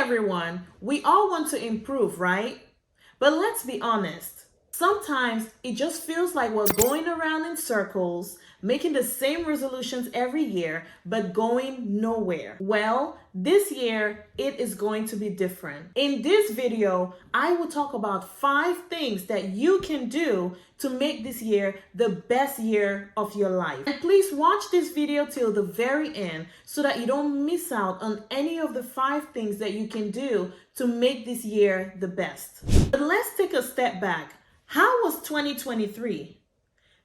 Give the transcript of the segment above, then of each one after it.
everyone, we all want to improve, right? But let's be honest. Sometimes it just feels like we're going around in circles, making the same resolutions every year, but going nowhere. Well, this year it is going to be different. In this video, I will talk about 5 things that you can do to make this year the best year of your life. And please watch this video till the very end so that you don't miss out on any of the 5 things that you can do to make this year the best. But let's take a step back. How was 2023?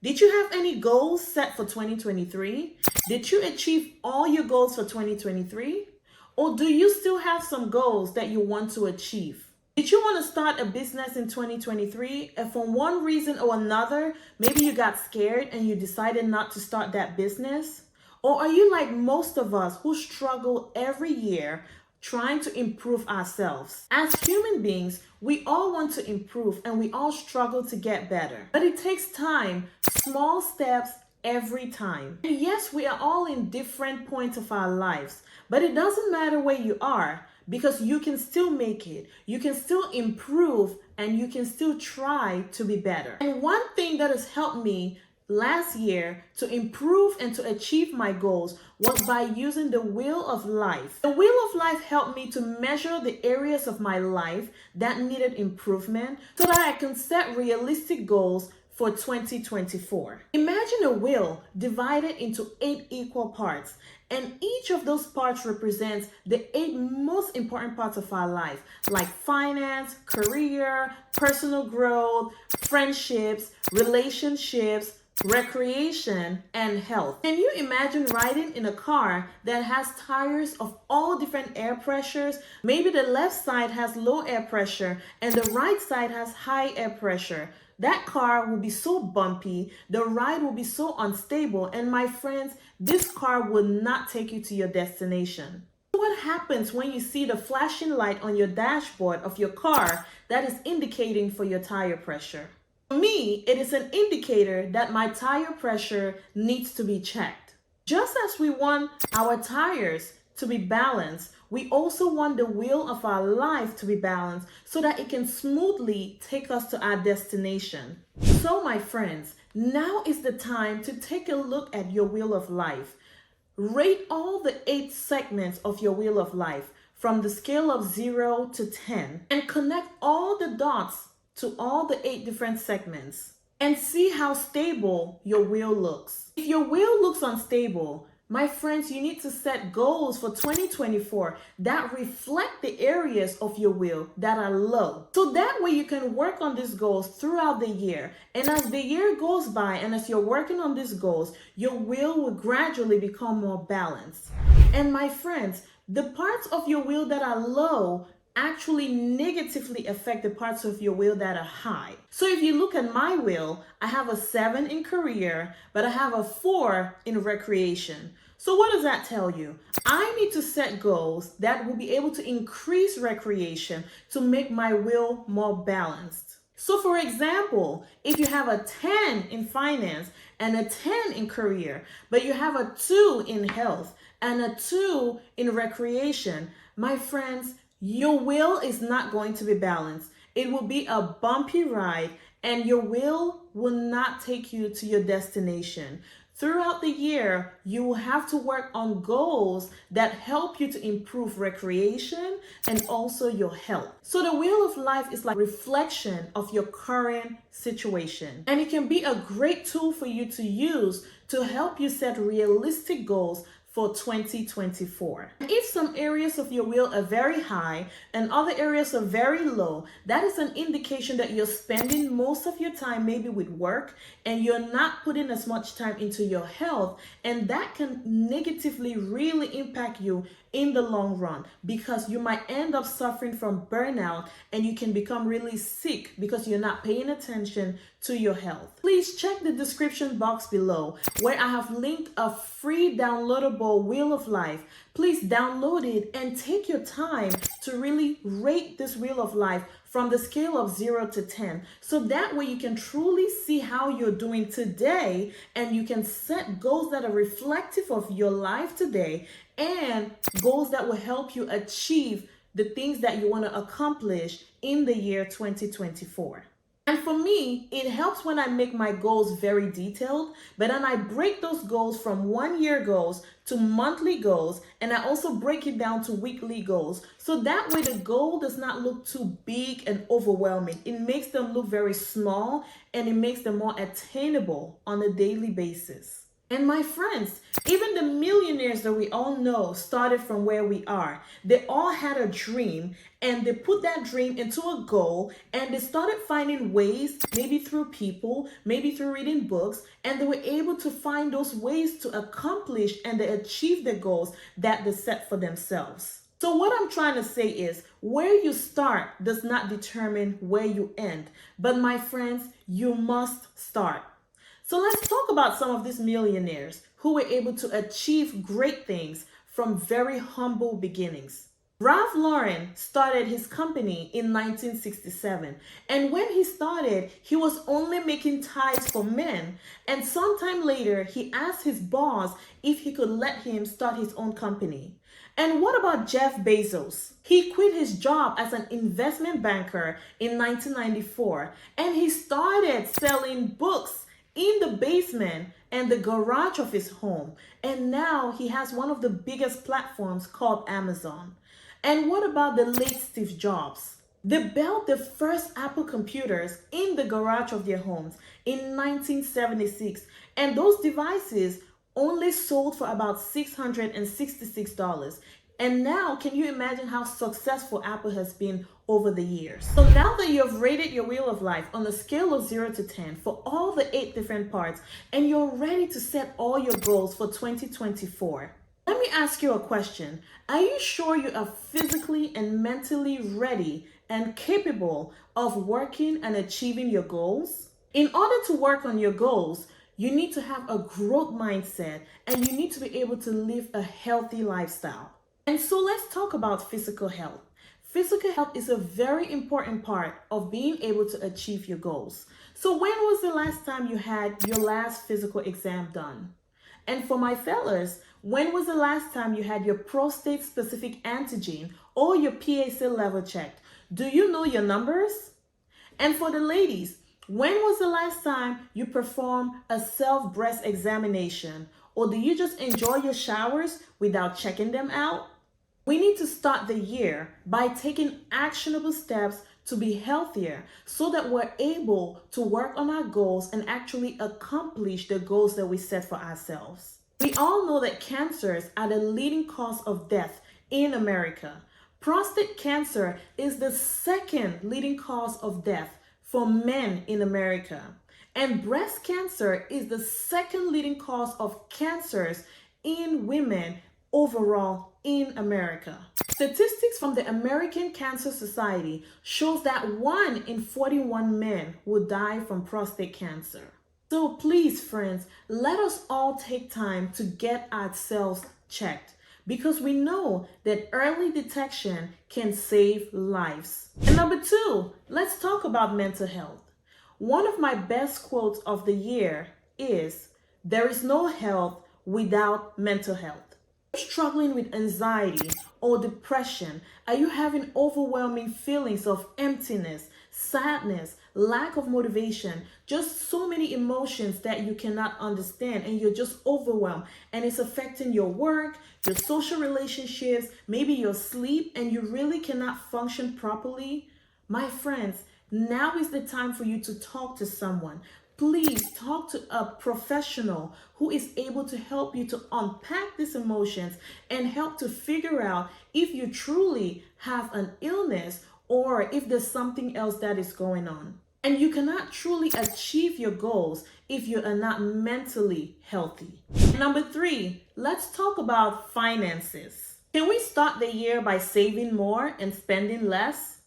Did you have any goals set for 2023? Did you achieve all your goals for 2023? Or do you still have some goals that you want to achieve? Did you want to start a business in 2023 and for one reason or another, maybe you got scared and you decided not to start that business? Or are you like most of us who struggle every year trying to improve ourselves? As human beings, we all want to improve and we all struggle to get better. But it takes time, small steps every time. And yes, we are all in different points of our lives, but it doesn't matter where you are because you can still make it. You can still improve and you can still try to be better. And one thing that has helped me last year to improve and to achieve my goals was by using the wheel of life. The wheel of life helped me to measure the areas of my life that needed improvement so that I can set realistic goals for 2024. Imagine a wheel divided into 8 equal parts, and each of those parts represents the 8 most important parts of our life, like finance, career, personal growth, friendships, relationships, recreation, and health. Can you imagine riding in a car that has tires of all different air pressures? Maybe the left side has low air pressure and the right side has high air pressure. That car will be so bumpy, the ride will be so unstable, and my friends, this car will not take you to your destination. What happens when you see the flashing light on your dashboard of your car that is indicating for your tire pressure? For me, it is an indicator that my tire pressure needs to be checked. Just as we want our tires to be balanced, we also want the wheel of our life to be balanced so that it can smoothly take us to our destination. So my friends, now is the time to take a look at your wheel of life. Rate all the 8 segments of your wheel of life from the scale of 0 to 10 and connect all the dots to all the 8 different segments and see how stable your wheel looks. If your wheel looks unstable, my friends, you need to set goals for 2024 that reflect the areas of your wheel that are low. So that way you can work on these goals throughout the year. And as the year goes by and as you're working on these goals, your wheel will gradually become more balanced. And my friends, the parts of your wheel that are low actually negatively affect the parts of your wheel that are high. So if you look at my wheel, I have a 7 in career, but I have a 4 in recreation. So what does that tell you? I need to set goals that will be able to increase recreation to make my wheel more balanced. So for example, if you have a 10 in finance and a 10 in career, but you have a 2 in health and a 2 in recreation, my friends, your wheel is not going to be balanced. It will be a bumpy ride and your wheel will not take you to your destination. Throughout the year, you will have to work on goals that help you to improve recreation and also your health. So the wheel of life is like a reflection of your current situation. And it can be a great tool for you to use to help you set realistic goals for 2024. If some areas of your wheel are very high and other areas are very low, that is an indication that you're spending most of your time maybe with work and you're not putting as much time into your health, and that can negatively really impact you in the long run because you might end up suffering from burnout and you can become really sick because you're not paying attention to your health. Please check the description box below where I have linked a free downloadable wheel of life. Please download it and take your time to really rate this wheel of life from the scale of 0 to 10. So that way you can truly see how you're doing today and you can set goals that are reflective of your life today and goals that will help you achieve the things that you want to accomplish in the year 2024. And for me, it helps when I make my goals very detailed, but then I break those goals from 1 year goals to monthly goals, and I also break it down to weekly goals. So that way the goal does not look too big and overwhelming. It makes them look very small and it makes them more attainable on a daily basis. And my friends, even the millionaires that we all know started from where we are. They all had a dream and they put that dream into a goal and they started finding ways, maybe through people, maybe through reading books, and they were able to find those ways to accomplish and they achieve the goals that they set for themselves. So what I'm trying to say is where you start does not determine where you end. But my friends, you must start. So let's talk about some of these millionaires who were able to achieve great things from very humble beginnings. Ralph Lauren started his company in 1967, and when he started, he was only making ties for men, and sometime later, he asked his boss if he could let him start his own company. And what about Jeff Bezos? He quit his job as an investment banker in 1994, and he started selling books in the basement and the garage of his home. And now he has one of the biggest platforms called Amazon. And what about the late Steve Jobs? They built the first Apple computers in the garage of their homes in 1976. And those devices only sold for about $666. And now, can you imagine how successful Apple has been over the years? So now that you have rated your wheel of life on a scale of 0 to 10 for all the 8 different parts, and you're ready to set all your goals for 2024, let me ask you a question. Are you sure you are physically and mentally ready and capable of working and achieving your goals? In order to work on your goals, you need to have a growth mindset and you need to be able to live a healthy lifestyle. And so let's talk about physical health. Physical health is a very important part of being able to achieve your goals. So when was the last time you had your last physical exam done? And for my fellas, when was the last time you had your prostate specific antigen or your PSA level checked? Do you know your numbers? And for the ladies, when was the last time you performed a self-breast examination? Or do you just enjoy your showers without checking them out? We need to start the year by taking actionable steps to be healthier so that we're able to work on our goals and actually accomplish the goals that we set for ourselves. We all know that cancers are the leading cause of death in America. Prostate cancer is the second leading cause of death for men in America. And breast cancer is the second leading cause of cancers in women overall in America. Statistics from the American Cancer Society shows that 1 in 41 men will die from prostate cancer. So please, friends, let us all take time to get ourselves checked because we know that early detection can save lives. And number 2, let's talk about mental health. One of my best quotes of the year is, "There is no health without mental health." Struggling with anxiety or depression? Are you having overwhelming feelings of emptiness, sadness, lack of motivation, just so many emotions that you cannot understand and you're just overwhelmed and it's affecting your work, your social relationships, maybe your sleep, and you really cannot function properly? My friends, now is the time for you to talk to someone. Please talk to a professional who is able to help you to unpack these emotions and help to figure out if you truly have an illness or if there's something else that is going on. And you cannot truly achieve your goals if you are not mentally healthy. Number 3, let's talk about finances. Can we start the year by saving more and spending less?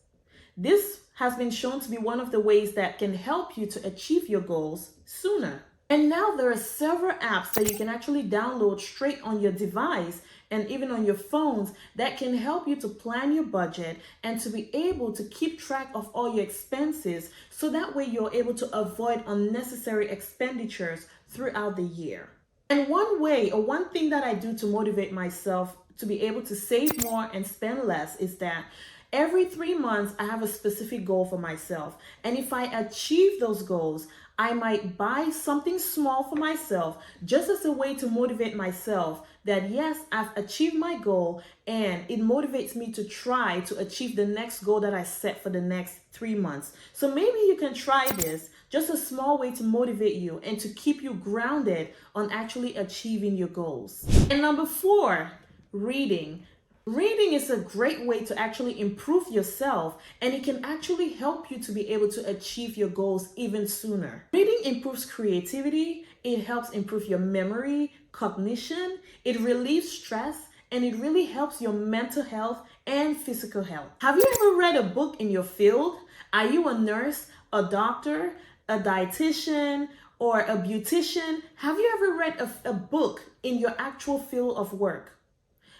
This has been shown to be one of the ways that can help you to achieve your goals sooner. And now there are several apps that you can actually download straight on your device and even on your phones that can help you to plan your budget and to be able to keep track of all your expenses so that way you're able to avoid unnecessary expenditures throughout the year. And one way or one thing that I do to motivate myself to be able to save more and spend less is that every 3 months, I have a specific goal for myself. And if I achieve those goals, I might buy something small for myself just as a way to motivate myself that yes, I've achieved my goal, and it motivates me to try to achieve the next goal that I set for the next 3 months. So maybe you can try this, just a small way to motivate you and to keep you grounded on actually achieving your goals. And number 4, reading. Reading is a great way to actually improve yourself, and it can actually help you to be able to achieve your goals even sooner. Reading improves creativity, it helps improve your memory, cognition, it relieves stress, and it really helps your mental health and physical health. Have you ever read a book in your field? Are you a nurse, a doctor, a dietitian, or a beautician? Have you ever read a book in your actual field of work?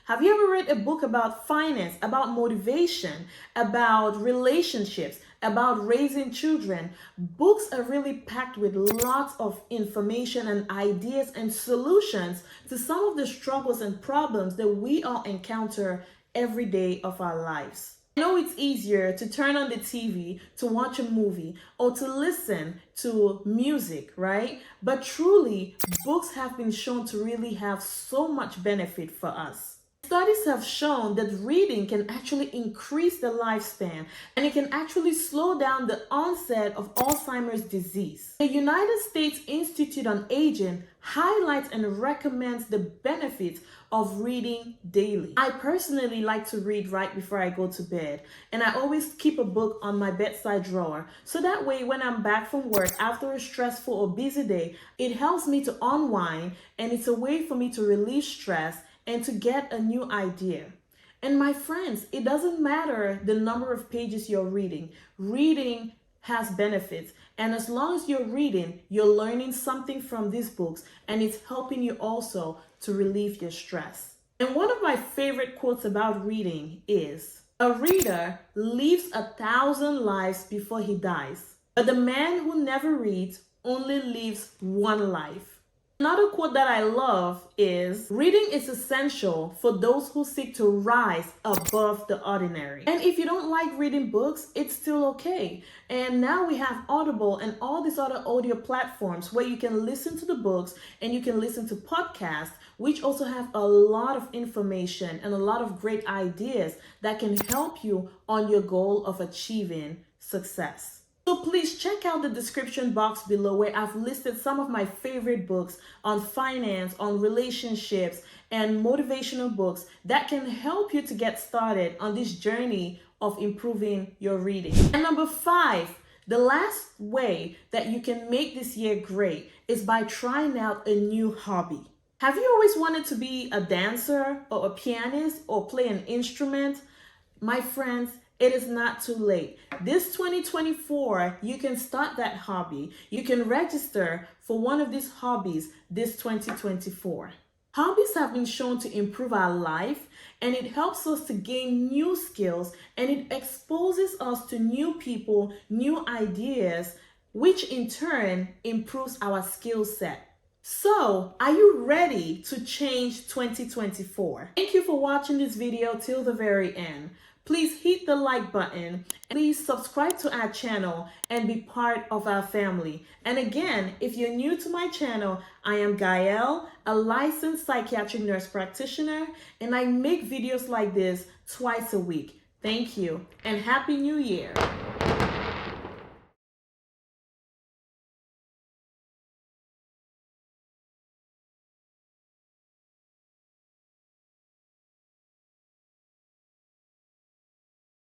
Have you ever read a book about finance, about motivation, about relationships, about raising children? Books are really packed with lots of information and ideas and solutions to some of the struggles and problems that we all encounter every day of our lives. I know it's easier to turn on the TV, to watch a movie, or to listen to music, right? But truly, books have been shown to really have so much benefit for us. Studies have shown that reading can actually increase the lifespan, and it can actually slow down the onset of Alzheimer's disease. The United States Institute on Aging highlights and recommends the benefits of reading daily. I personally like to read right before I go to bed, and I always keep a book on my bedside drawer, so that way when I'm back from work after a stressful or busy day, it helps me to unwind, and it's a way for me to relieve stress and to get a new idea. And my friends, it doesn't matter the number of pages you're reading. Reading has benefits. And as long as you're reading, you're learning something from these books, and it's helping you also to relieve your stress. And one of my favorite quotes about reading is, "A reader lives 1,000 lives before he dies, but the man who never reads only lives one life." Another quote that I love is, "Reading is essential for those who seek to rise above the ordinary." And if you don't like reading books, it's still okay. And now we have Audible and all these other audio platforms where you can listen to the books and you can listen to podcasts, which also have a lot of information and a lot of great ideas that can help you on your goal of achieving success. So please check out the description box below where I've listed some of my favorite books on finance, on relationships, and motivational books that can help you to get started on this journey of improving your reading. And number 5, the last way that you can make this year great is by trying out a new hobby. Have you always wanted to be a dancer or a pianist or play an instrument? My friends, it is not too late. This 2024, you can start that hobby. You can register for one of these hobbies this 2024. Hobbies have been shown to improve our life, and it helps us to gain new skills, and it exposes us to new people, new ideas, which in turn improves our skill set. So, are you ready to change 2024? Thank you for watching this video till the very end. Please hit the like button. Please subscribe to our channel and be part of our family. And again, if you're new to my channel, I am Gael, a licensed psychiatric nurse practitioner, and I make videos like this twice a week. Thank you and Happy New Year.